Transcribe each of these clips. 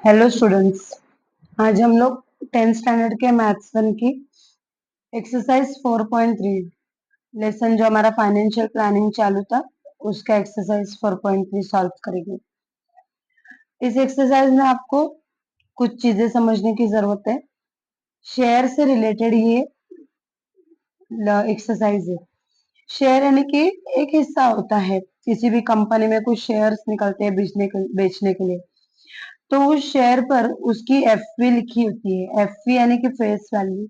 Hello students. आज हम लोग 10th स्टैंडर्ड के मैथ्स वन की एक्सरसाइज 4.3 लेसन जो हमारा फाइनेंशियल प्लानिंग चालू था उसका एक्सरसाइज 4.3 सॉल्व करेंगे। इस एक्सरसाइज में आपको कुछ चीजें समझने की जरूरत है। शेयर से रिलेटेड ये एक्सरसाइज है। शेयर यानी कि एक हिस्सा होता है, किसी भी कंपनी में कुछ शेयर्स निकलते हैं बेचने के लिए, तो उस शेयर पर उसकी एफवी लिखी होती है। एफवी यानी कि फेस वैल्यू,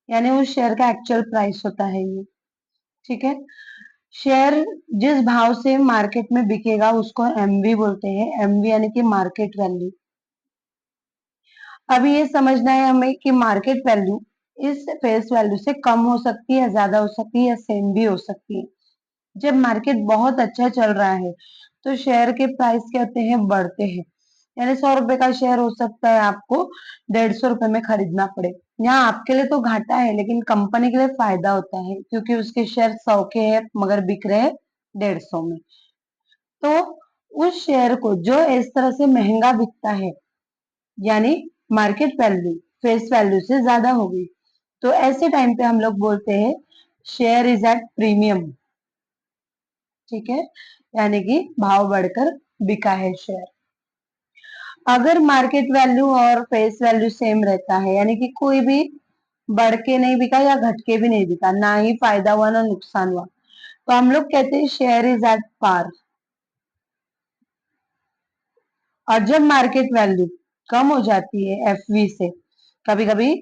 यानी उस शेयर का एक्चुअल प्राइस होता है ये। ठीक है। शेयर जिस भाव से मार्केट में बिकेगा उसको एमवी बोलते हैं। एमवी यानी कि मार्केट वैल्यू। अभी ये समझना है हमें कि मार्केट वैल्यू इस फेस वैल्यू से कम हो सकती है, ज्यादा हो सकती है या सेम भी हो सकती है। जब मार्केट बहुत अच्छा चल रहा है तो शेयर के प्राइस क्या होते हैं, बढ़ते हैं। यानी 100 रुपए का शेयर हो सकता है आपको 150 रुपए में खरीदना पड़े। यहाँ आपके लिए तो घाटा है लेकिन कंपनी के लिए फायदा होता है, क्योंकि उसके शेयर 100 के हैं मगर बिक रहे हैं 150 में। तो उस शेयर को जो इस तरह से महंगा बिकता है, यानी मार्केट वैल्यू फेस वैल्यू से ज्यादा हो गई, तो ऐसे टाइम पे हम लोग बोलते हैं शेयर इज एट प्रीमियम। ठीक है, यानी कि भाव बढ़कर बिका है शेयर। अगर मार्केट वैल्यू और फेस वैल्यू सेम रहता है, यानी कि कोई भी बढ़ के नहीं बिका या घट के भी नहीं बिका, ना ही फायदा हुआ ना नुकसान हुआ, तो हम लोग कहते हैं शेयर इज एट पार। और जब मार्केट वैल्यू कम हो जाती है एफवी से, कभी कभी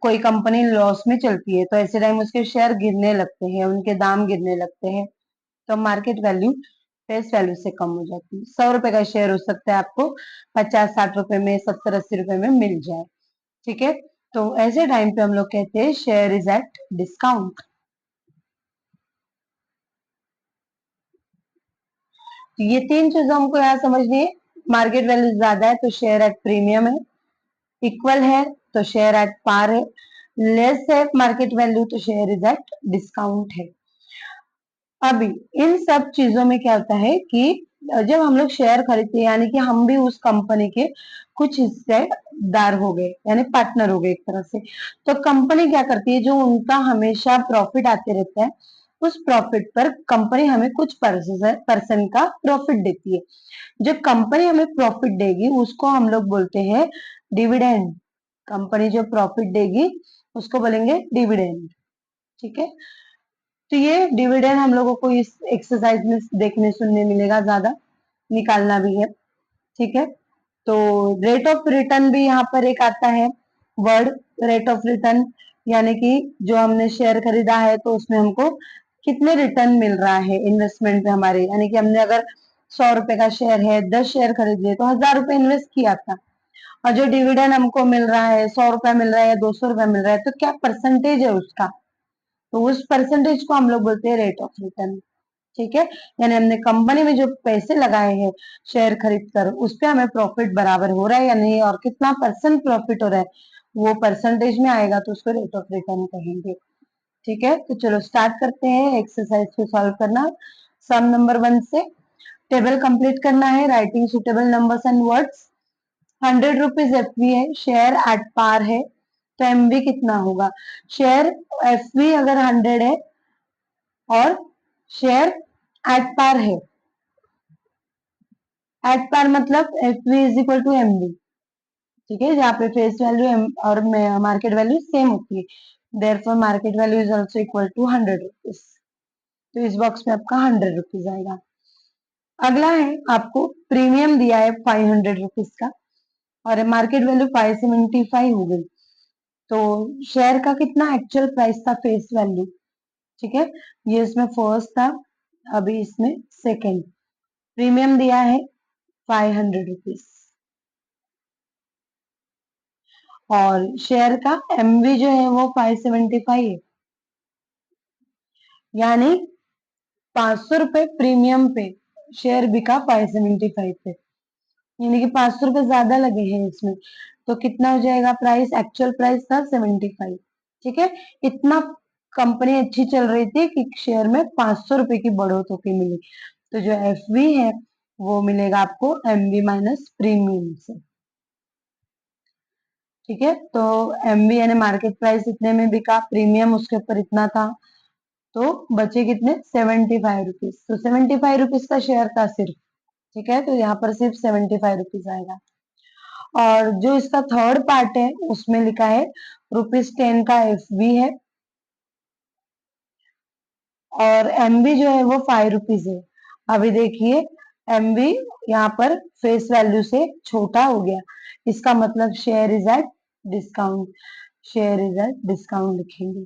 कोई कंपनी लॉस में चलती है तो ऐसे टाइम उसके शेयर गिरने लगते हैं, उनके दाम गिरने लगते हैं, तो मार्केट वैल्यू फेस वैल्यू से कम हो जाती है। 100 रुपए का शेयर हो सकता है आपको 50-60 रुपए में, 70-80 रुपए में मिल जाए। ठीक है, तो ऐसे टाइम पे हम लोग कहते हैं शेयर इज एट डिस्काउंट। तो ये तीन चीजें हमको यहाँ समझनी है। मार्केट वैल्यू ज्यादा है तो शेयर एट प्रीमियम है, इक्वल है तो शेयर एट पार है, लेस है मार्केट वैल्यू तो शेयर इज एट डिस्काउंट है। अभी इन सब चीजों में क्या होता है कि जब हम लोग शेयर खरीदते हैं, यानी कि हम भी उस कंपनी के कुछ हिस्सेदार हो गए, यानी पार्टनर हो गए एक तरह से। तो कंपनी क्या करती है, जो उनका हमेशा प्रॉफिट आते रहता है, उस प्रॉफिट पर कंपनी हमें कुछ परसेंट का प्रॉफिट देती है। जो कंपनी हमें प्रॉफिट देगी उसको हम लोग बोलते हैं डिविडेंड। कंपनी जो प्रॉफिट देगी उसको बोलेंगे डिविडेंड। ठीक है, तो ये डिविडेंड हम लोगों को इस एक्सरसाइज में देखने सुनने मिलेगा, ज्यादा निकालना भी है। ठीक है, तो रेट ऑफ रिटर्न भी यहाँ पर एक आता है वर्ड, रेट ऑफ रिटर्न, यानी कि जो हमने शेयर खरीदा है तो उसमें हमको कितने रिटर्न मिल रहा है इन्वेस्टमेंट पे हमारे। यानी कि हमने अगर 100 रुपए का शेयर है, 10 शेयर खरीद लिए तो 1000 रुपए इन्वेस्ट किया था, और जो डिविडेंड हमको मिल रहा है 100 रुपए मिल रहा है या 200 रुपए मिल रहा है, तो क्या परसेंटेज है उसका, तो उस परसेंटेज को हम लोग बोलते हैं रेट ऑफ रिटर्न। ठीक है, यानी हमने कंपनी में जो पैसे लगाए हैं शेयर खरीद कर, उस पे हमें प्रॉफिट बराबर हो रहा है या नहीं, और कितना परसेंट प्रॉफिट हो रहा है वो परसेंटेज में आएगा तो उसको रेट ऑफ रिटर्न कहेंगे। ठीक है, तो चलो स्टार्ट करते हैं एक्सरसाइज को सॉल्व करना। सम नंबर 1 से टेबल कंप्लीट करना है, writing suitable numbers and words. 100 rupees FV है, शेयर एट पार है, तो एमवी कितना होगा। शेयर एफवी अगर 100 है और शेयर एट पार है, एट पार मतलब F V is equal to M V. ठीक है, जहाँ पे फेस वैल्यू और मार्केट वैल्यू सेम होती है, therefore market value is also equal to 100 rupees. तो इस बॉक्स में आपका 100 रुपीज आएगा। अगला है, आपको प्रीमियम दिया है 500 रुपीज का और मार्केट वैल्यू 575 हो गई, तो शेयर का कितना एक्चुअल प्राइस था फेस वैल्यू। ठीक है, ये इसमें फर्स्ट था, अभी इसमें सेकेंड। प्रीमियम दिया है 500 रुपीज और शेयर का एमवी जो है वो 575 है, यानी 500 रुपए प्रीमियम पे शेयर बिका 575 पे, यानी कि 500 रुपए ज्यादा लगे हैं इसमें, तो कितना हो जाएगा प्राइस, एक्चुअल प्राइस था 75। ठीक है, इतना कंपनी अच्छी चल रही थी कि शेयर में 500 रुपए की बढ़ोतरी मिली, तो जो एफवी है वो मिलेगा आपको एमवी माइनस प्रीमियम से। ठीक है, तो एमबी यानी मार्केट प्राइस इतने में बिका, प्रीमियम उसके ऊपर इतना था, तो बचे कितने 75 रुपीज। तो 75 रुपीज का शेयर था सिर्फ, ठीक है, तो यहाँ पर सिर्फ 75 रुपीज आएगा। और जो इसका थर्ड पार्ट है उसमें लिखा है ₹10 का एफबी है और एमबी जो है वो 5 रुपीज है। अभी देखिए एमबी यहाँ पर फेस वैल्यू से छोटा हो गया, इसका मतलब share is at discount, share is at discount लिखेंगे।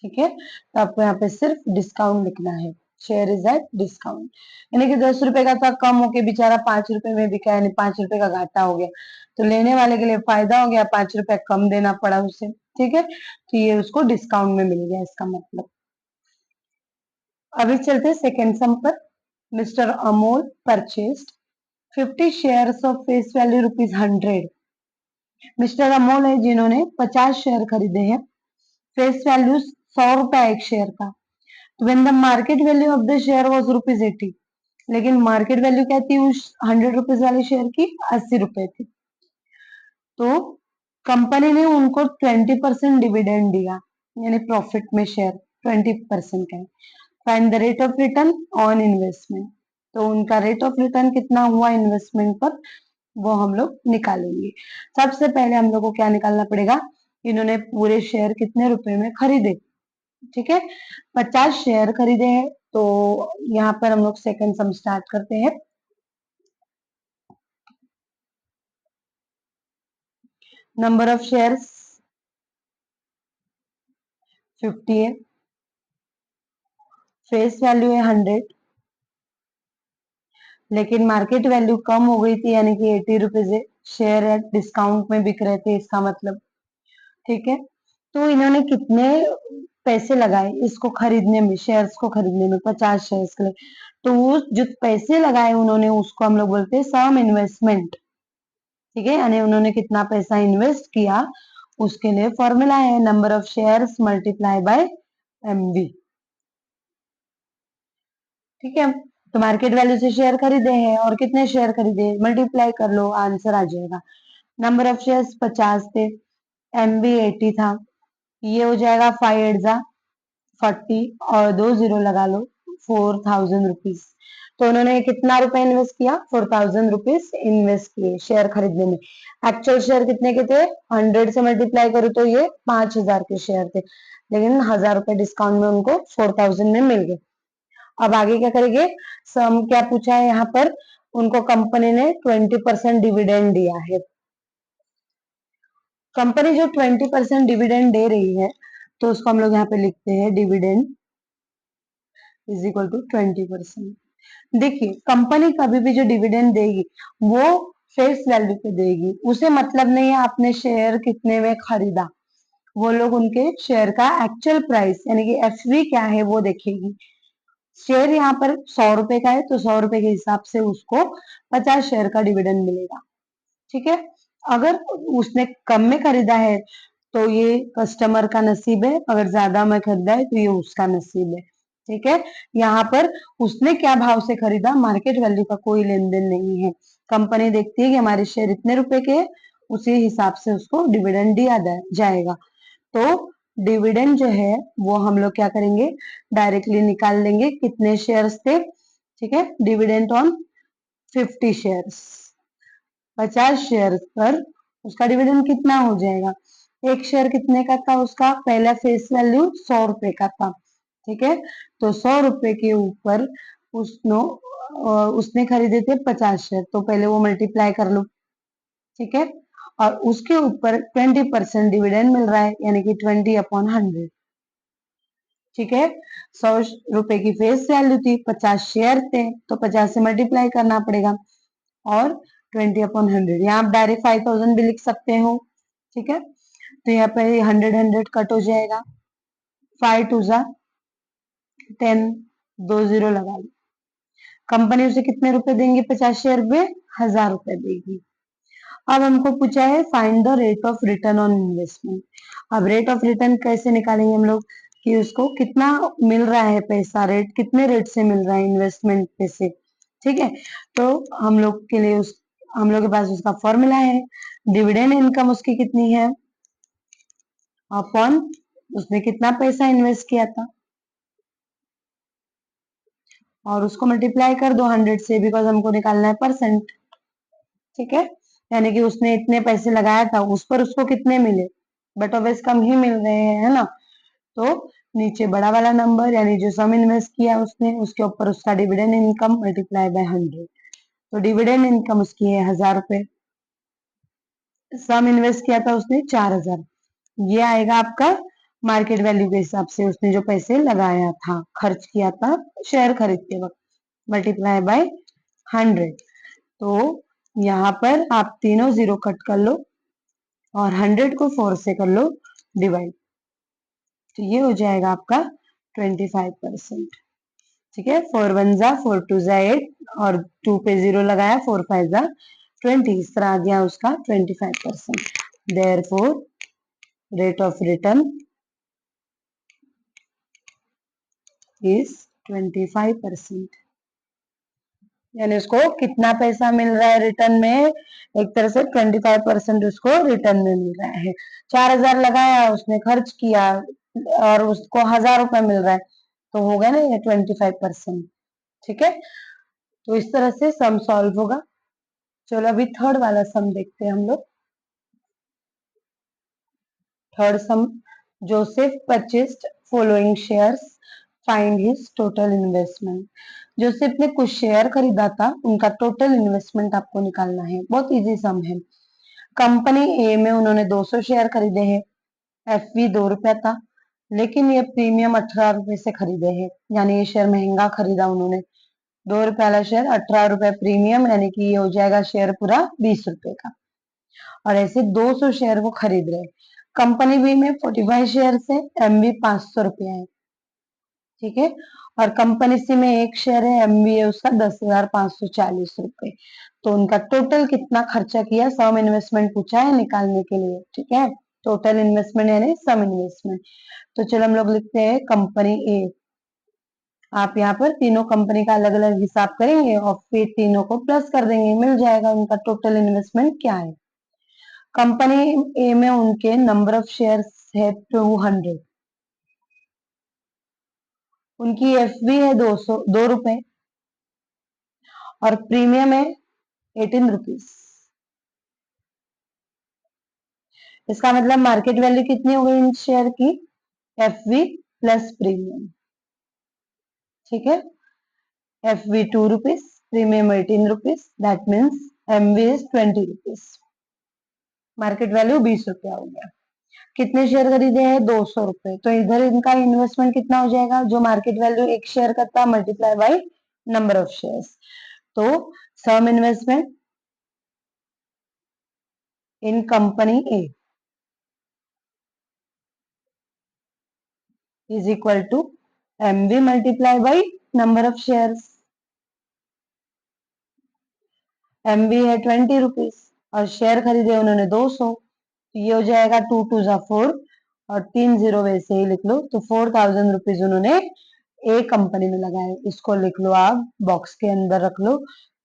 ठीक है, तो आपको यहाँ पे सिर्फ डिस्काउंट लिखना है, शेयर इज एट डिस्काउंट, यानी कि 10 रुपए का था, कम होके बेचारा 5 रुपए में बिका, यानी 5 रुपए का घाटा हो गया, तो लेने वाले के लिए फायदा हो गया, 5 रुपए कम देना पड़ा उसे। ठीक है, तो ये उसको डिस्काउंट में मिल गया, इसका मतलब। अभी चलते सेकेंड सम पर। Mister Amol purchased 50 shares of face value ₹100। Mister Amol है जिन्होंने 50 शेयर खरीदे हैं, फेस वैल्यू 100 रुपया एक शेयर था। When the market value of the share was ₹80, लेकिन मार्केट वैल्यू क्या थी उस 100 रुपीज वाले शेयर की, 80 रुपए थी। तो कंपनी ने उनको 20% डिविडेंड दिया, यानी प्रॉफिट में शेयर 20% का है। Find the rate of return on investment, तो उनका रेट ऑफ रिटर्न कितना हुआ इन्वेस्टमेंट पर, वो हम लोग निकालेंगे। सबसे पहले हम लोग को क्या निकालना पड़ेगा, इन्होंने पूरे शेयर कितने रुपए में खरीदे। ठीक है, 50 शेयर खरीदे हैं, तो यहाँ पर हम लोग सेकंड सम स्टार्ट करते हैं। नंबर ऑफ शेयर्स 50 है, फेस वैल्यू है 100, लेकिन मार्केट वैल्यू कम हो गई थी, यानी कि 80 रुपीज है, शेयर एट डिस्काउंट में बिक रहे थे, इसका मतलब। ठीक है, तो इन्होंने कितने पैसे लगाए इसको खरीदने में, शेयर्स को खरीदने में, 50 शेयर्स के लिए, तो वो जो पैसे लगाए उन्होंने उसको हम लोग बोलते हैं सम इन्वेस्टमेंट। ठीक है, यानी उन्होंने कितना पैसा इन्वेस्ट किया उसके लिए फॉर्मूला है number of shares multiply by MB. ठीक है, तो मार्केट वैल्यू से शेयर खरीदे हैं और कितने शेयर खरीदे, मल्टीप्लाई कर लो, आंसर आ जाएगा। नंबर ऑफ शेयर्स 50 थे, एमबी 80 था, ये हो जाएगा 5 8 जा 40 और 2 जीरो लगा लो, 4000 रुपीज। तो उन्होंने कितना रुपए इन्वेस्ट किया, 4000 रुपीज इन्वेस्ट किए शेयर खरीदने में। एक्चुअल शेयर कितने के थे, 100 से मल्टीप्लाई करो तो ये 5000 के शेयर थे, लेकिन 1000 रुपए डिस्काउंट में उनको 4000 में मिल गए। अब आगे क्या करेंगे, सम क्या पूछा है यहाँ पर, उनको कंपनी ने 20% डिविडेंड दिया है। कंपनी जो 20% डिविडेंड दे रही है, तो उसको हम लोग यहाँ पे लिखते हैं डिविडेंड इज इक्वल टू 20%। देखिए कंपनी कभी भी जो डिविडेंड देगी वो फेस वैल्यू पे देगी, उसे मतलब नहीं है आपने शेयर कितने में खरीदा, वो लोग उनके शेयर का एक्चुअल प्राइस यानी कि एफवी क्या है वो देखेगी। शेयर यहाँ पर 100 रुपए का है, तो 100 रुपए के हिसाब से उसको 50 शेयर का डिविडेंड मिलेगा। ठीक है, अगर उसने कम में खरीदा है तो ये कस्टमर का नसीब है, अगर ज्यादा में खरीदा है तो ये उसका नसीब है। ठीक है, यहाँ पर उसने क्या भाव से खरीदा, मार्केट वैल्यू का कोई लेन देन नहीं है। कंपनी देखती है कि हमारे शेयर इतने रुपए के हैं, उसी हिसाब से उसको डिविडेंड दिया जाएगा। तो डिविडेंड जो है वो हम लोग क्या करेंगे, डायरेक्टली निकाल लेंगे, कितने शेयर्स थे। ठीक है, डिविडेंड ऑन 50 शेयर्स, 50 शेयर पर उसका डिविडेंड कितना हो जाएगा, एक शेयर कितने का था, उसका पहला फेस वैल्यू 100 रुपए का था। ठीक है, तो 100 रुपए के ऊपर उसने खरीदे थे 50 शेयर, तो पहले वो मल्टीप्लाई कर लो। ठीक है, और उसके ऊपर 20% डिविडेंड मिल रहा है, यानी कि 20/100। ठीक है, 100 रुपए की फेस वैल्यू थी, 50 शेयर थे, तो 50 से मल्टीप्लाई करना पड़ेगा और 20/100, यहाँ आप डायरेक्ट 5000 भी लिख सकते हो। ठीक है, तो यहाँ पे 100 कट हो जाएगा, 5 2 जा 10, 2 जीरो लगा लो। कंपनी उसे कितने रुपए देंगे, 50 शेयर पे 1000 रुपए देगी। अब हमको पूछा है find the rate of return on investment. अब रेट ऑफ रिटर्न कैसे निकालेंगे हम लोग, कि उसको कितना मिल रहा है पैसा, रेट कितने रेट से मिल रहा है इन्वेस्टमेंट पे से। ठीक है, तो हम लोग के लिए हम लोग के पास उसका फॉर्मूला है, डिविडेंड इनकम उसकी कितनी है अपॉन उसने कितना पैसा इन्वेस्ट किया था और उसको मल्टीप्लाई कर दो 100 से, बिकॉज हमको निकालना है परसेंट। ठीक है, यानी कि उसने इतने पैसे लगाया था, उस पर उसको कितने मिले, बट ऑब्वियस कम ही मिल रहे हैं, है ना। तो नीचे बड़ा वाला नंबर यानी जो सम इन्वेस्ट किया उसने, उसके ऊपर उसका डिविडेंड इनकम मल्टीप्लाई बाय 100। तो डिविडेंड इनकम उसकी है 1000 रुपए, सम इन्वेस्ट किया था उसने 4000। ये आएगा आपका मार्केट वैल्यू के हिसाब से उसने जो पैसे लगाया था, खर्च किया था शेयर खरीदते वक्त, मल्टीप्लाई बाय 100। तो यहाँ पर आप तीनों जीरो कट कर लो और 100 को 4 से कर लो डिवाइड, तो ये हो जाएगा आपका 25%। ठीक है, 4 1 जा 4 2 जा 8 और 2 पे 0 लगाया, 4 5 जा 20, इस तरह आ गया उसका 25%। Therefore rate of return is 25%। यानी उसको कितना पैसा मिल रहा है रिटर्न में, एक तरह से 25% उसको रिटर्न में मिल रहा है। 4000 लगाया उसने, खर्च किया और उसको 1000 रुपए मिल रहा है, तो हो गया ना ये 25%। ठीक है, तो इस तरह से सम सॉल्व होगा। चलो अभी थर्ड वाला सम देखते हैं हम लोग। थर्ड सम, Joseph purchased following shares, find his total investment. Joseph ने कुछ शेयर खरीदा था, उनका टोटल इन्वेस्टमेंट आपको निकालना है। बहुत इजी सम है। कंपनी ए में उन्होंने 200 शेयर खरीदे हैं, एफवी 2 रुपया था, लेकिन ये प्रीमियम 18 रुपए से खरीदे हैं, यानी ये शेयर महंगा खरीदा उन्होंने। 2 रुपए वाला शेयर 18 रुपए प्रीमियम, यानी कि ये हो जाएगा शेयर पूरा 20 रुपए का। और ऐसे 200 शेयर वो खरीद रहे। कंपनी बी में 45 शेयर है, एमबी 500 रुपया है। ठीक है, और कंपनी सी में एक शेयर है, एमबी है उसका 10,540 रुपए। तो उनका टोटल कितना खर्चा किया, सम इन्वेस्टमेंट पूछा है निकालने के लिए। ठीक है, टोटल इन्वेस्टमेंट यानी सम इन्वेस्टमेंट। तो चलो हम लोग लिखते हैं कंपनी ए। आप यहाँ पर तीनों कंपनी का अलग अलग हिसाब करेंगे और फिर तीनों को प्लस कर देंगे, मिल जाएगा उनका टोटल इन्वेस्टमेंट क्या है। कंपनी ए में उनके नंबर ऑफ शेयर्स है 200, उनकी एफवी है 2 रुपए और प्रीमियम है 18 रुपीज। इसका मतलब मार्केट वैल्यू कितनी हो गई इन शेयर की, एफवी प्लस प्रीमियम। ठीक है, FV 2 rupees, premium 18 rupees, that means MV is 20 rupees. Market value 20 रुपया हो गया। कितने शेयर खरीदे हैं, 200 रुपए। तो इधर इनका इन्वेस्टमेंट कितना हो जाएगा, जो मार्केट वैल्यू एक शेयर का था multiply by number of shares. तो sum investment in company A is equal to MV multiply by number of shares. MV है 20 रुपीज और शेयर खरीदे उन्होंने 200, तो ये हो जाएगा 2 2 जा 4 और 3 जीरो वैसे ही लिख लो। तो 4000 रुपीज उन्होंने ए कंपनी में लगाए। इसको लिख लो, आप बॉक्स के अंदर रख लो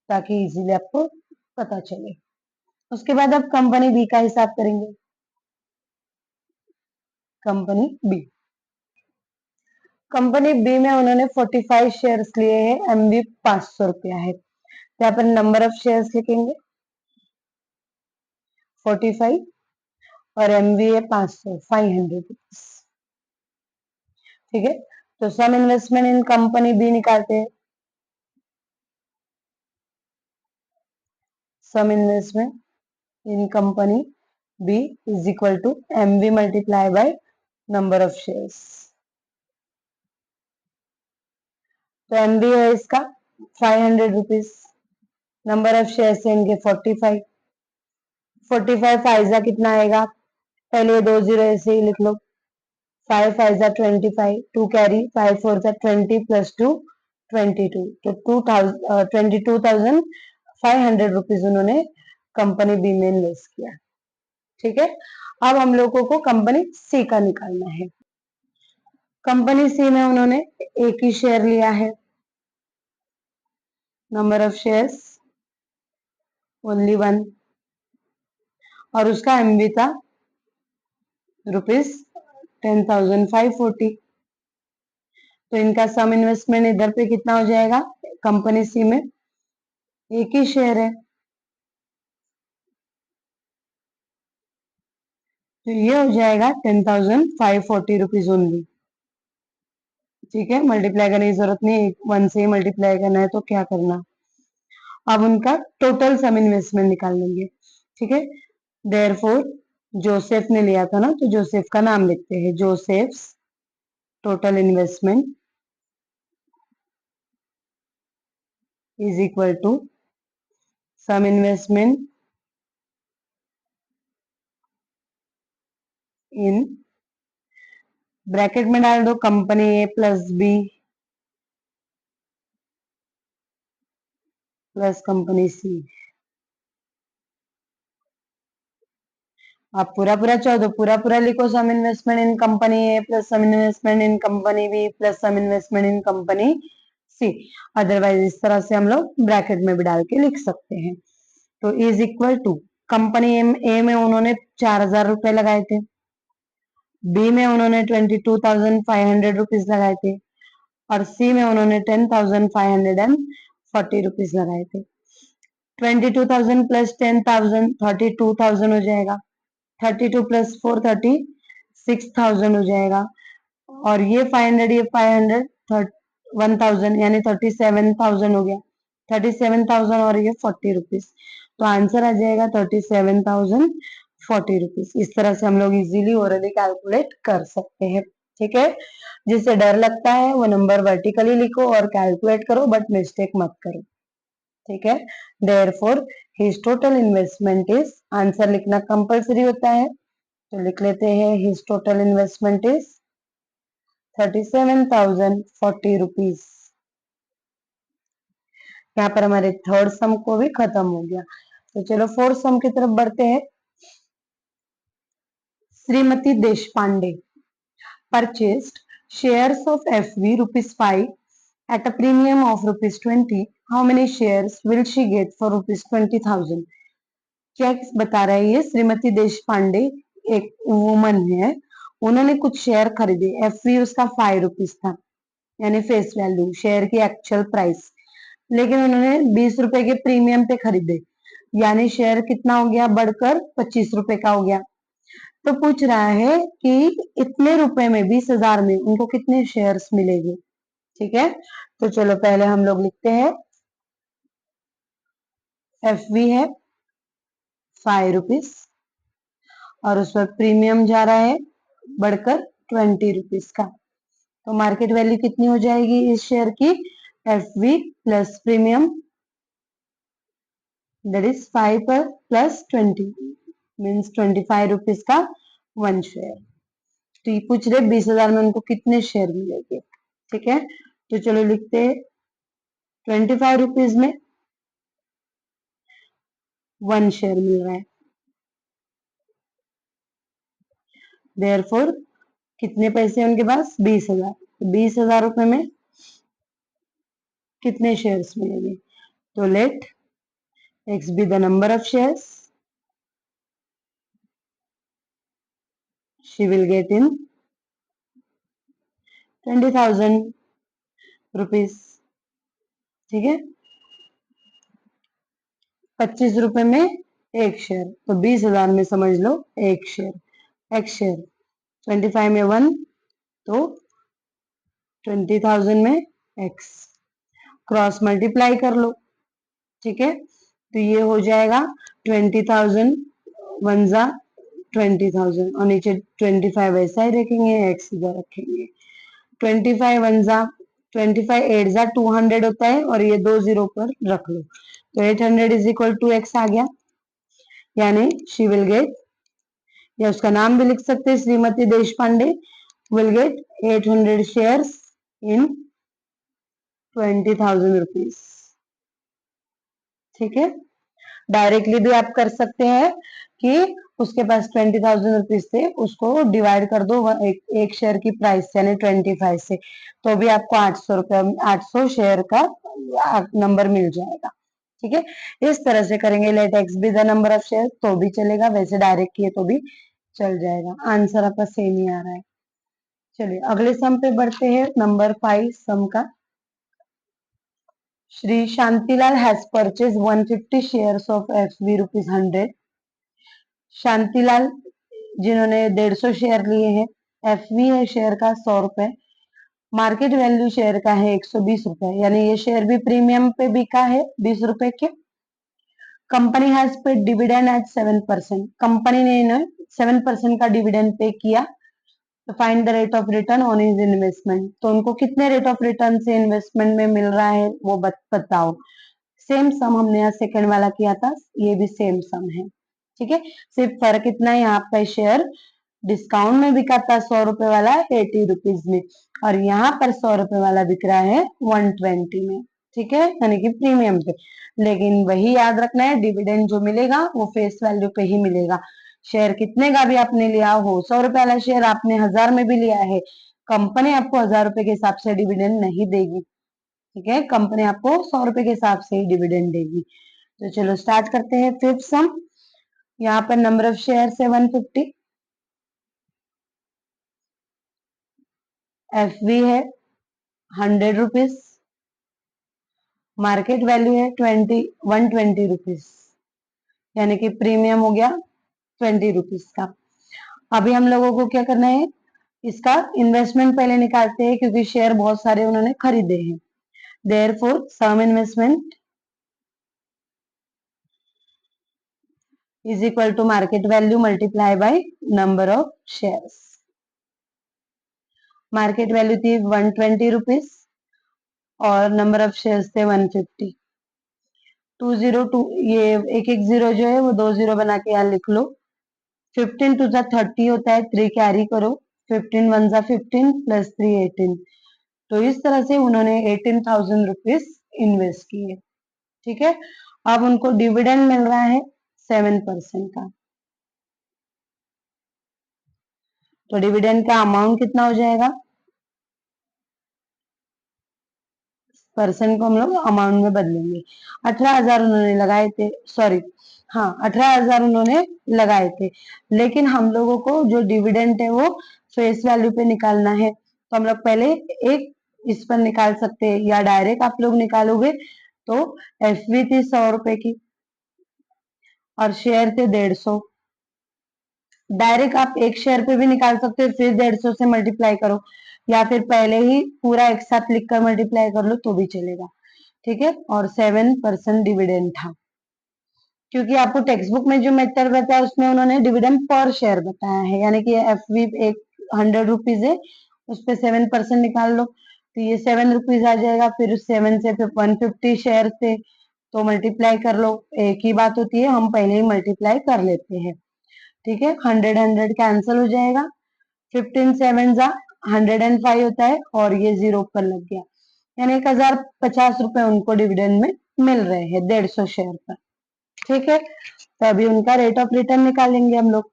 ताकि इजीली आपको पता चले। उसके बाद आप कंपनी बी का हिसाब करेंगे। कंपनी बी, कंपनी बी में उन्होंने 45 शेयर्स लिए हैं, एमबी 500 रुपया है। यहाँ पर नंबर ऑफ शेयर्स लिखेंगे 45 और एमबी है 500, 500 रुपीज। ठीक है, तो sum investment in company B निकालते हैं। Sum investment in company B is equal to MB multiply by number of shares. तो एमबी है इसका 500 रुपीज, नंबर ऑफ शेयर्स है इनके 45। 45 फाइजा कितना आएगा, पहले 2 जीरो ऐसे ही लिख लो। 5 फाइव जा 25, 2 कैरी, 5 4 जा 20 प्लस 2 22। तो 22,500 रुपीज उन्होंने कंपनी बी में इन्वेस्ट किया। ठीक है, अब हम लोगों को कंपनी सी का निकालना है। कंपनी सी में उन्होंने एक ही शेयर लिया है, नंबर ऑफ शेयर्स ओनली 1 और उसका एमवी था ₹10,540। तो इनका सम इन्वेस्टमेंट इधर पे कितना हो जाएगा, कंपनी सी में एक ही शेयर है तो ये हो जाएगा ₹10,540 ओनली। ठीक है, मल्टीप्लाई करने की जरूरत नहीं, 1 से ही मल्टीप्लाई करना है तो क्या करना। अब उनका टोटल सम इन्वेस्टमेंट निकाल लेंगे। ठीक है, देयरफॉर जोसेफ ने लिया था ना, तो जोसेफ का नाम लिखते हैं, Joseph's total investment is equal to sum investment in, bracket में डाल दो company A plus B plus company C. आप पूरा पूरा चाहो तो पूरा पूरा लिखो, sum investment in company A plus sum investment in company B plus sum investment in company C. Otherwise इस तरह से हम लोग ब्रैकेट में भी डाल के लिख सकते हैं। तो इज इक्वल टू कंपनी ए में उन्होंने ₹4,000 लगाए थे, बी में उन्होंने ₹22,500 लगाए थे और सी में उन्होंने ₹10,540 लगाए थे। 22,000 प्लस 10,000 32,000 हो जाएगा, 32 प्लस 4 36,000 हो जाएगा और ये 500 ये 500 1,000 यानी 37,000 हो गया, 37,000 और ये ₹40। तो आंसर आ जाएगा ₹37,040। इस तरह से हम लोग इजीली ओरली कैलकुलेट कर सकते हैं। ठीक है, जिससे डर लगता है वो नंबर वर्टिकली लिखो और कैलकुलेट करो, बट मिस्टेक मत करो। ठीक है, therefore his total investment is, answer लिखना कंपलसरी होता है तो लिख लेते हैं, हिज टोटल इन्वेस्टमेंट इज ₹37,040। यहाँ पर हमारे थर्ड सम को भी खत्म हो गया। तो चलो फोर्थ सम की तरफ बढ़ते हैं। Shrimati Deshpande purchased shares of FV ₹5 at a premium of ₹20. How many shares will she get for ₹20,000? क्या बता रहा है ये, श्रीमती देशपांडे एक वुमन है, उन्होंने कुछ शेयर खरीदे, एफवी उसका ₹5 था यानी फेस वैल्यू, शेयर की एक्चुअल प्राइस, लेकिन उन्होंने ₹20 के प्रीमियम पे खरीदे, यानी शेयर कितना हो गया, बढ़कर ₹25 का हो गया। तो पूछ रहा है कि इतने रुपए में, 20,000 में उनको कितने शेयर्स मिलेंगे। ठीक है, तो चलो पहले हम लोग लिखते हैं, एफवी है ₹5 और उस पर प्रीमियम जा रहा है बढ़कर ₹20 का, तो मार्केट वैल्यू कितनी हो जाएगी इस शेयर की, FV plus premium that is 5 पर प्लस 20 मीन्स ₹25 का 1 शेयर। तो ये पूछ रहे 20,000 में उनको कितने शेयर मिलेंगे। ठीक है, तो चलो लिखते हैं, ₹25 में 1 शेयर मिल रहा है, देयरफॉर कितने पैसे हैं उनके पास, 20,000। तो 20,000 रुपए में कितने शेयर्स मिलेंगे, तो late x be the number of shares she will get in 20,000 rupees। ठीक है, ₹25 में एक शेयर, तो 20,000 में समझ लो एक शेयर, x शेयर, 25 में 1 तो 20,000 में x, क्रॉस मल्टीप्लाई कर लो। ठीक है, तो ये हो जाएगा 20,000 1 जा 20,000 और नीचे 25 ऐसा ही रखेंगे, x इधर रखेंगे, 25 1 जा 25 8 जा 200 होता है और ये 2 जीरो पर रख लो, तो 800 इज इक्वल टू x आ गया, यानी शी विल गेट, या उसका नाम भी लिख सकते हैं, Shrimati Deshpande will get 800 shares in 20,000 rupees. ठीक है, डायरेक्टली भी आप कर सकते हैं कि उसके पास 20,000 रुपीज थे, उसको डिवाइड कर दो एक शेयर की प्राइस यानी 25 से, तो भी आपको 800 रुपये 800 शेयर का नंबर मिल जाएगा। ठीक है, इस तरह से करेंगे। Let x be the number of share तो भी चलेगा, वैसे डायरेक्ट किए तो भी चल जाएगा। आंसर आपका सेम ही आ रहा है। चलिए अगले सम पे बढ़ते हैं, नंबर 5 सम का। Shri Shantilal has purchase 150 shares of FV ₹100। Shantilal जिन्होंने 150 शेयर लिए हैं, एफवी है शेयर का 100 रुपए, मार्केट वैल्यू शेयर का है 120 रुपए, यानी ये शेयर भी प्रीमियम पे बिका है 20 रुपए के। Company has paid dividend at 7%, company ने इन्हें 7% का डिविडेंड पे किया। तो find the rate of return on his investment, तो उनको कितने रेट ऑफ रिटर्न से इन्वेस्टमेंट में मिल रहा है वो बताओ। सेम सम हमने यहाँ सेकंड वाला किया था, ये भी सेम सम है। ठीक है, सिर्फ फर्क इतना है, यहाँ पे शेयर डिस्काउंट में बिका था 100 रुपए वाला 80 रुपीज में, और यहाँ पर 100 रुपए वाला बिक रहा है 120 में। ठीक है, यानी कि प्रीमियम पे। लेकिन वही याद रखना है, डिविडेंड जो मिलेगा वो फेस वैल्यू पे ही मिलेगा। शेयर कितने का भी आपने लिया हो, 100 रुपए वाला शेयर आपने 1000 में भी लिया है, कंपनी आपको 1000 रुपए के हिसाब से डिविडेंड नहीं देगी। ठीक है, कंपनी आपको 100 रुपए के हिसाब से ही डिविडेंड देगी। तो चलो स्टार्ट करते हैं फिफ्थ सम। यहाँ पर नंबर ऑफ शेयर है 150, एफवी है 100 रुपीज, मार्केट वैल्यू है 120 रुपीज, यानी कि प्रीमियम हो गया 20 रुपीज का। अभी हम लोगों को क्या करना है, इसका इन्वेस्टमेंट पहले निकालते हैं, क्योंकि शेयर बहुत सारे उन्होंने खरीदे हैं। Therefore sum investment is equal to market value multiply by number of shares। Market value थी 120 रुपीज और नंबर ऑफ शेयर्स थे 150। 202, ये एक एक जीरो जो है वो 2 जीरो बना के यहाँ लिख लो। 15 टू द 30 होता है, 3 कैरी करो, 15 वन जा 15 प्लस 3 18। तो इस तरह से उन्होंने 18,000 रुपीज इन्वेस्ट किए। ठीक है, अब उनको डिविडेंड मिल रहा है 7% का, तो डिविडेंड का अमाउंट कितना हो जाएगा, परसेंट को हम लोग अमाउंट में बदलेंगे। 18,000 उन्होंने लगाए थे, सॉरी हाँ 18,000 उन्होंने लगाए थे, लेकिन हम लोगों को जो डिविडेंड है वो फेस वैल्यू पे निकालना है, तो हम लोग पहले एक इस पर निकाल सकते हैं, या डायरेक्ट आप लोग निकालोगे तो एफवी थी 100 रुपए की और शेयर थे 150। डायरेक्ट आप एक शेयर पे भी निकाल सकते हो, फिर 150 से मल्टीप्लाई करो, या फिर पहले ही पूरा एक साथ लिखकर मल्टीप्लाई कर लो तो भी चलेगा। ठीक है, और 7% डिविडेंड था, क्योंकि आपको टेक्स्ट बुक में जो मेथड बताया उसमें उन्होंने डिविडेंड पर शेयर बताया है, यानी कि एफवी एक 100 रुपीज है, उस पर 7% निकाल लो तो ये 7 रुपीज आ जाएगा, फिर 7 से फिर 150 शेयर थे तो मल्टीप्लाई कर लो, एक ही बात होती है, हम पहले ही मल्टीप्लाई कर लेते हैं। ठीक है, 100 कैंसिल हो जाएगा, 15 7 जा 105 होता है, और ये जीरो पर लग गया, यानी 1,050 रुपए उनको डिविडेंड में मिल रहे हैं 150 शेयर पर। ठीक है, तो अभी उनका रेट ऑफ रिटर्न निकालेंगे हम लोग।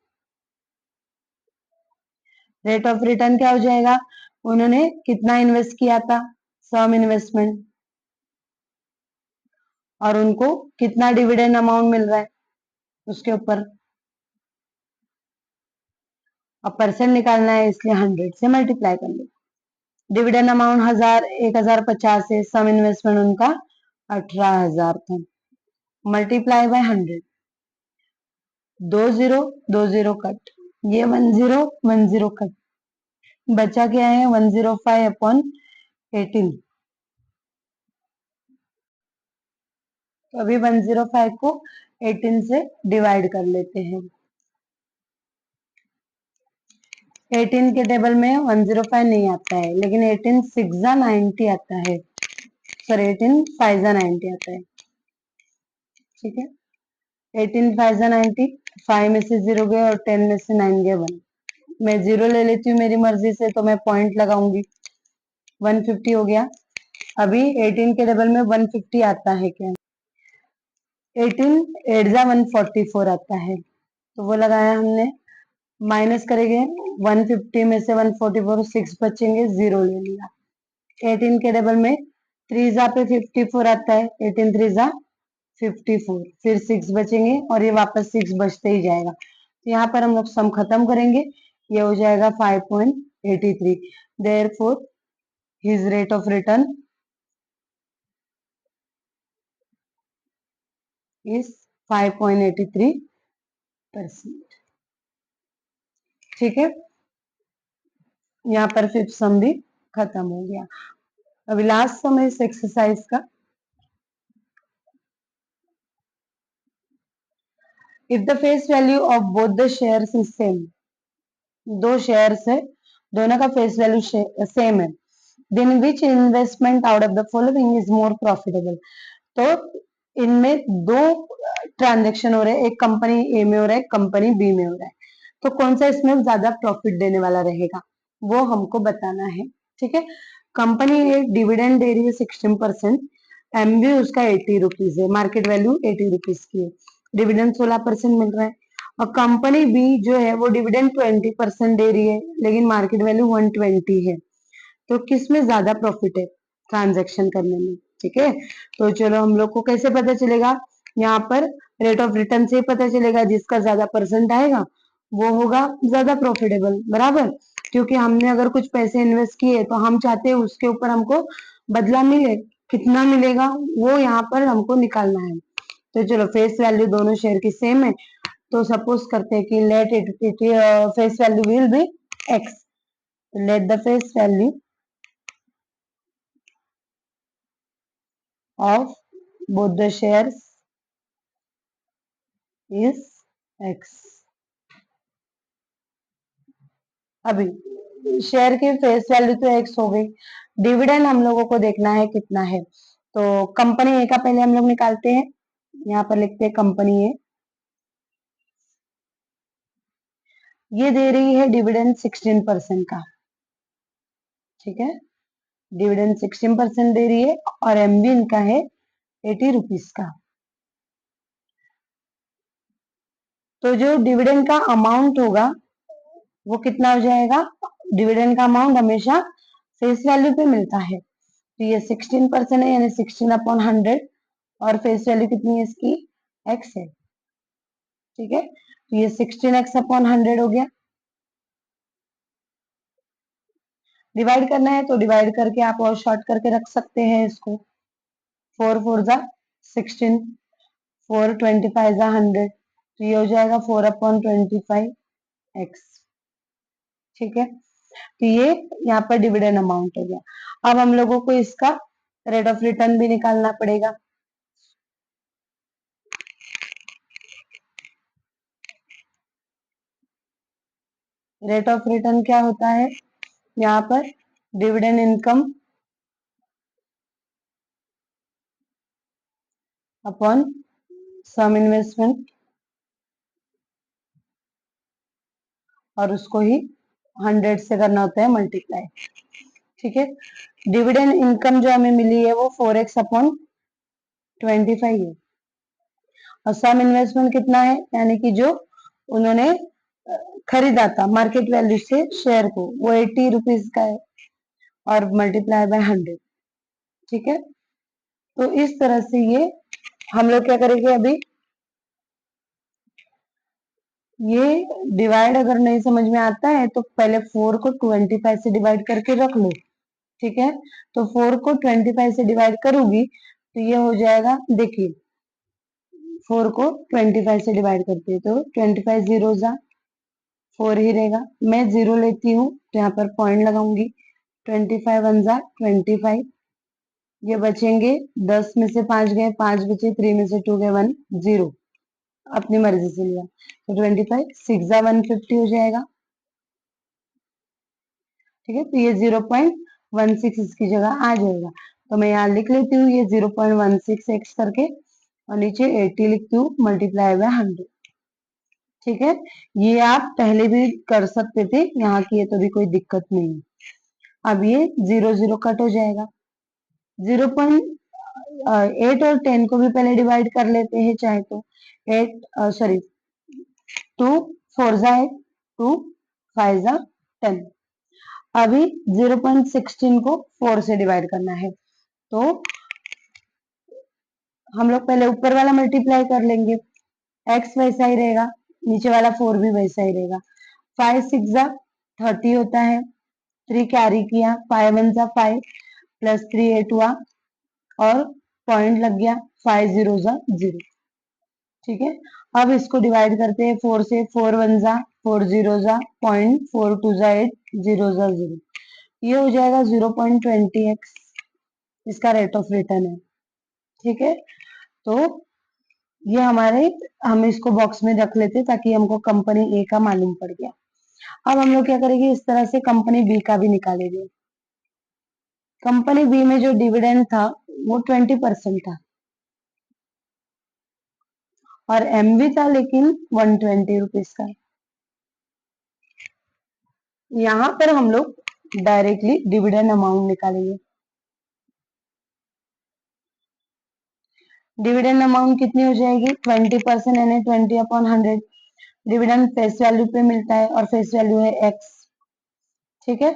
रेट ऑफ रिटर्न क्या हो जाएगा, उन्होंने कितना इन्वेस्ट किया था, सम इन्वेस्टमेंट, और उनको कितना डिविडेंड अमाउंट मिल रहा है उसके ऊपर, अब परसेंट निकालना है इसलिए 100 से मल्टीप्लाई कर लो। डिविडेंड अमाउंट 1,050 है, सम इन्वेस्टमेंट उनका 18,000 था, मल्टीप्लाई बाय 100, 2 जीरो कट, ये 1 जीरो कट, बचा क्या है 105 अपॉन 18। तो अभी 105 को 18 से डिवाइड कर लेते हैं। 18 के टेबल में 105 नहीं आता है, लेकिन 18 6 जा 90 आता है, सॉरी 18 5 जा 90 आता है। ठीक है, 18 5 जा 90, 5 में से 0 गए और 10 में से 9 गए 1, मैं 0 ले लेती हूँ मेरी मर्जी से, तो मैं पॉइंट लगाऊंगी, 150 हो गया। अभी 18 के टेबल में 150 आता है क्या, 18 8 जा 144 आता है, तो वो लगाया हमने, माइनस करेंगे 150 में से 144, 6 बचेंगे, 0 ले लिया। 18 के डबल में 3 जा पे 54 आता है, 18 3 जा 54, फिर 6 बचेंगे और ये वापस 6 बचते ही जाएगा। तो यहाँ पर हम लोग सम खत्म करेंगे, ये हो जाएगा 5.83। Therefore his rate of return is 5.83%। ठीक है, यहाँ पर फिफ्थ सम भी खत्म हो गया। अभी लास्ट सम है इस एक्सरसाइज का। If the face value of both the shares is same, दो शेयर्स है, दोनों का फेस वैल्यू सेम है, then which investment out of the following is more profitable. तो इनमें दो ट्रांजेक्शन हो रहे हैं, एक कंपनी ए में हो रहा है, कंपनी बी में हो रहा है, तो कौन सा इसमें ज्यादा प्रॉफिट देने वाला रहेगा वो हमको बताना है। ठीक है, कंपनी ए डिविडेंड दे रही है 16%, एमबी उसका 80 रुपीज है, मार्केट वैल्यू 80 रुपीज की है, डिविडेंड 16% मिल रहा है। और कंपनी बी जो है वो डिविडेंड 20% दे रही है, लेकिन मार्केट वैल्यू 120 है, तो किस में ज्यादा प्रॉफिट है ट्रांजेक्शन करने में। ठीक है, तो चलो हम लोग को कैसे पता चलेगा, यहाँ पर रेट ऑफ रिटर्न से पता चलेगा, जिसका ज्यादा परसेंट आएगा वो होगा ज्यादा प्रॉफिटेबल, बराबर। क्योंकि हमने अगर कुछ पैसे इन्वेस्ट किए तो हम चाहते हैं उसके ऊपर हमको बदला मिले, कितना मिलेगा वो यहाँ पर हमको निकालना है। तो चलो फेस वैल्यू दोनों शेयर की सेम है, तो सपोज करते हैं कि let it face value will be x, let the face value of both the shares is x। अभी शेयर की फेस वैल्यू तो x हो गई, डिविडेंड हम लोगों को देखना है कितना है, तो कंपनी ए का पहले हम लोग निकालते हैं, यहाँ पर लिखते हैं कंपनी ए, ये दे रही है डिविडेंड 16% का। ठीक है, डिविडेंड 16% दे रही है और एमबी इनका है 80 रुपीज का। तो जो डिविडेंड का अमाउंट होगा वो कितना हो जाएगा, डिविडेंड का अमाउंट हमेशा फेस वैल्यू पे मिलता है, तो ये 16% है, यानी 16/100, और फेस वैल्यू कितनी है इसकी, एक्स है। ठीक है, तो ये 16x/100 हो गया। डिवाइड करना है तो डिवाइड करके आप और शॉर्ट करके रख सकते हैं इसको, 4 4 जा 16, 4 25 जा 100, तो ये हो जाएगा 4/25x। ठीक है, तो ये यहाँ पर डिविडेंड अमाउंट हो गया। अब हम लोगों को इसका रेट ऑफ रिटर्न भी निकालना पड़ेगा। रेट ऑफ रिटर्न क्या होता है, यहाँ पर dividend income upon sum investment, और उसको ही 100 से करना होता है मल्टीप्लाई। ठीक है, डिविडेंड इनकम जो हमें मिली है वो 4x/25 है, और सम इन्वेस्टमेंट कितना है, यानी कि जो उन्होंने खरीदा था मार्केट वैल्यू से शेयर को, वो 80 रुपीज का है, और मल्टीप्लाई बाय 100। ठीक है, तो इस तरह से ये हम लोग क्या करेंगे, अभी ये डिवाइड अगर नहीं समझ में आता है तो पहले 4 को 25 से डिवाइड करके रख लो। ठीक है, तो 4 को 25 से डिवाइड करूंगी तो ये हो जाएगा, देखिए 4 को 25 से डिवाइड करते हैं तो 25 जीरो जा 4 ही रहेगा, मैं 0 लेती हूँ तो यहाँ पर पॉइंट लगाऊंगी, 25 वन जा 25, ये बचेंगे 10 में से 5 गए, 5 बचे, 3 में से 2 गए, 1 0, अपनी मर्जी से लिया, तो 25 6 जा 150 हो जाएगा। ठीक है, तो ये 0.16 इसकी जगह आ जाएगा, तो मैं यहाँ लिख लेती हूँ ये 0.16x करके, और नीचे 80 लिखती हूँ मल्टीप्लाई बाय 100। ठीक है, ये आप पहले भी कर सकते थे, यहाँ की है तो भी कोई दिक्कत नहीं है। अब ये 0 0 कट हो जाएगा, 0. 8 और 10 को भी पहले डिवाइड कर लेते हैं चाहे तो। 2 4 जा 8, 2 5 जा 10। अभी 0.16 को 4 से डिवाइड करना है, तो हम लोग पहले ऊपर वाला मल्टीप्लाई कर लेंगे। x वैसा ही रहेगा, नीचे वाला 4 भी वैसा ही रहेगा। 5 6 जा 30 होता है, 3 कैरी किया, 5 1 जा 5 प्लस 3 8 हुआ और पॉइंट लग गया, 5 0 जा 0। ठीक है, अब इसको डिवाइड करते हैं 4 से। 4 1 जा 4 0 जा पॉइंट, 4 2 जा 8 0 जा 0। ये हो जाएगा 0.20x, इसका रेट ऑफ रिटर्न है। ठीक है, तो ये हमारे, हम इसको बॉक्स में रख लेते ताकि हमको कंपनी ए का मालूम पड़ गया। अब हम लोग क्या करेंगे, इस तरह से कंपनी बी का भी निकालेंगे। कंपनी बी में जो डिविडेंड था वो 20% था और एम भी था, लेकिन 120 रुपीज का। यहाँ पर हम लोग डायरेक्टली डिविडेंड अमाउंट निकालेंगे। डिविडेंड अमाउंट कितनी हो जाएगी, 20% यानी 20/100। डिविडेंड फेस वैल्यू पे मिलता है और फेस वैल्यू है x। ठीक है,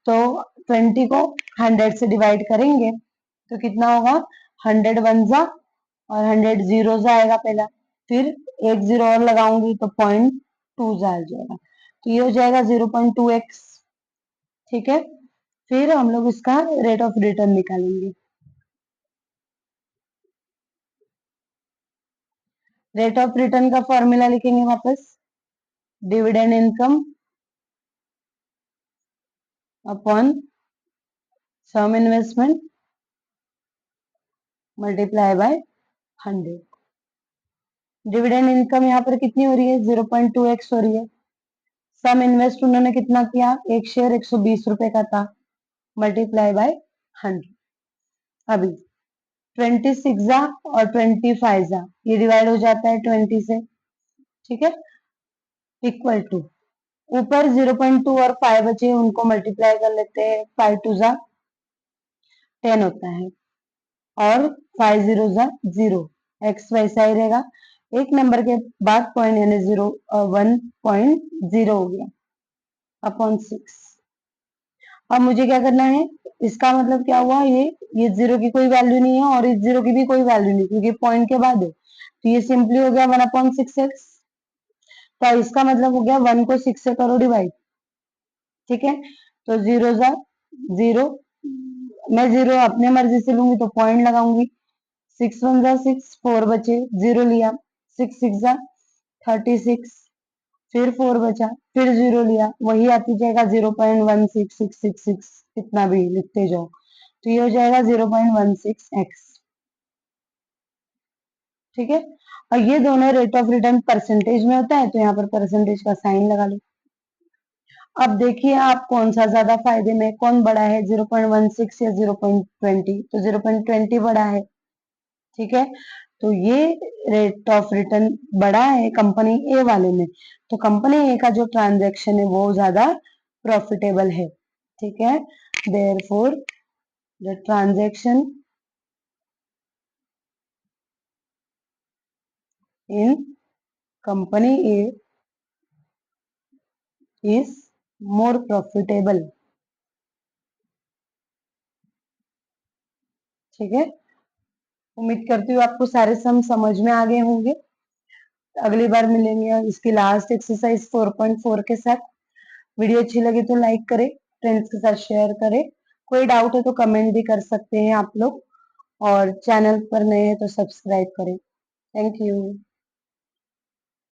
तो 20 को 100 से डिवाइड करेंगे तो कितना होगा, 100 वन जा और 100 जीरो जा आएगा पहला, फिर एक जीरो और लगाऊंगी तो 0.2 जा आ जाएगा, तो ये हो जाएगा 0.2x। ठीक है, फिर हम लोग इसका रेट ऑफ रिटर्न निकालेंगे। रेट ऑफ रिटर्न का फॉर्मूला लिखेंगे वापस, dividend income upon sum investment multiply by 100। Dividend income यहाँ पर कितनी हो रही है, 0.2x हो रही है। सम इन्वेस्ट उन्होंने कितना किया, एक शेयर 120 रुपए का था, मल्टीप्लाई बाय 100। अभी 26 जा और 25 जा ये डिवाइड हो जाता है 20 से। ठीक है, इक्वल टू ऊपर 0.2 और 5 बचे उनको मल्टीप्लाई कर लेते हैं। 5 2 जा 10 होता है और 5 0 जा 0। एक्स वैसा ही रहेगा, एक नंबर के बाद पॉइंट यानी 1.0 हो गया अपॉन 6। अब मुझे क्या करना है, इसका मतलब क्या हुआ, ये जीरो की कोई वैल्यू नहीं है और इस जीरो की भी कोई वैल्यू नहीं, क्योंकि पॉइंट के बाद है, तो ये सिंपली हो गया 1/6x। तो इसका मतलब हो गया 1 को 6 से करो डिवाइड। ठीक है, तो 0 जा 0, मैं 0 अपने मर्जी से लूंगी तो पॉइंट लगाऊंगी। 6 1 जा 6, 4 बचे, 0 लिया, 6 6 जा 36, फिर 4 बचा, फिर 0 लिया, वही आती जाएगा 0.16666, कितना भी लिखते जाओ, तो ये हो जाएगा 0.16x। ठीक है, और ये दोनों रेट ऑफ रिटर्न परसेंटेज में होता है, तो यहाँ पर परसेंटेज का साइन लगा लो। अब देखिए आप कौन सा ज्यादा फायदे में, कौन बड़ा है, 0.16 या 0.20, तो 0.20 बड़ा है। ठीक है, तो ये रेट ऑफ रिटर्न बड़ा है कंपनी ए वाले में, तो कंपनी ए का जो ट्रांजैक्शन है वो ज्यादा प्रॉफिटेबल है। ठीक है, therefore the transaction in company A is more profitable. ठीक है, उम्मीद करती हूँ आपको सारे सम समझ में आ गए होंगे। अगली बार मिलेंगे इसकी लास्ट एक्सरसाइज 4.4 के साथ। वीडियो अच्छी लगी तो लाइक करें, फ्रेंड्स के साथ शेयर करें, कोई डाउट है तो कमेंट भी कर सकते हैं आप लोग, और चैनल पर नए हैं तो सब्सक्राइब करें। Thank you.